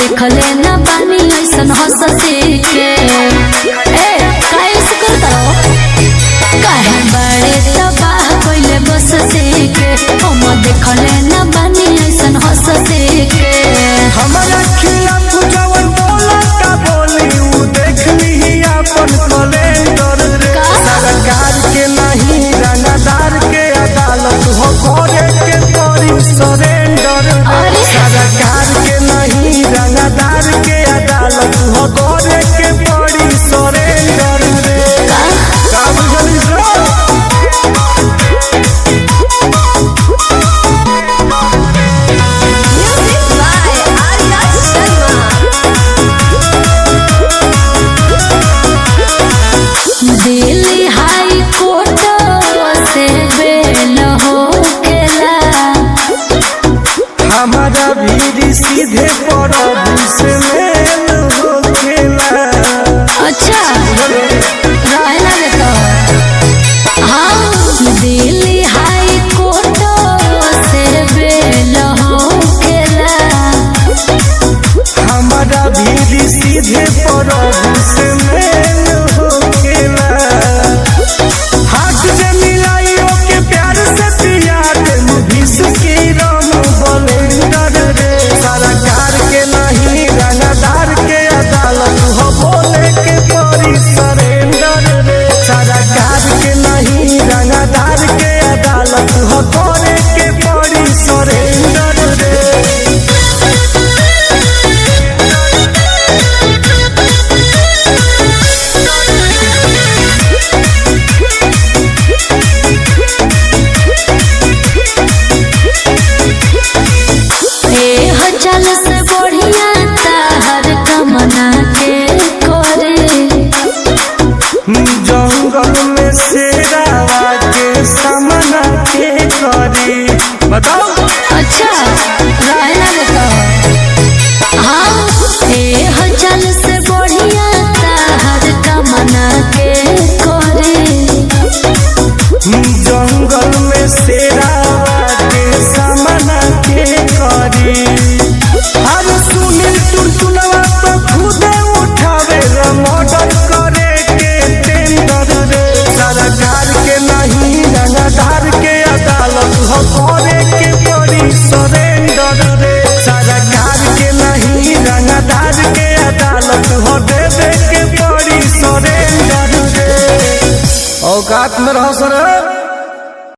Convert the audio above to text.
देखले न बानी ऐसन हंसती के कैसे करता काहे बड़े तबाह कोइले बसती के हम देखले न बानी ऐसन हंसती के हमारा खिलाफ जवन बोलता बोली उ देख ली अपन कैलेंडर रे। सरकार के नहीं रंगदार के अदालत हो करे के पड़ी सरेंडर रे। सरकार के नहीं रंगदार के अदालत हो करे के पड़ी सरेंडर रे। का बुझलिस रे? दिल्ली हाई कोर्ट से बेल होकेला हमारा भी सीधे प्रभु से मेल होखेला। अच्छा रहना देता हाँ दिल्ली हाई कोर्ट से बेल होकेला हमारा भी सीधे प्रभु से मेल होखेला। हाथ जे मिलाई ओके प्यार से पिया दे विष की राम बलेंडर रे। सरकार के नहीं रंगदार के अदालत हो बोले के पड़ी सरेंडर रे। सरकार के नहीं रंगदार के अदालत हो करे के पड़ी सरेंडर रे। चल से बढ़िया ताहर कमना के करे जंगल में शेरावा के सामना के करी बताओ। अच्छा रहना बताओ हाँ चल से बढ़िया ताहर कमना के करे जंगल में शेरावा के सामना के करी। हर सुनील टुनटुनवा तो खुदे उठावे मर्डर करे के टेंडर रे। सरकार के नहीं रंगदार के अदालत हो करे के पड़ी सरेंडर रे। सरकार के नहीं रंगदार के अदालत हो देवे के पड़ी सरेंडर रे। औकात में रहो सर।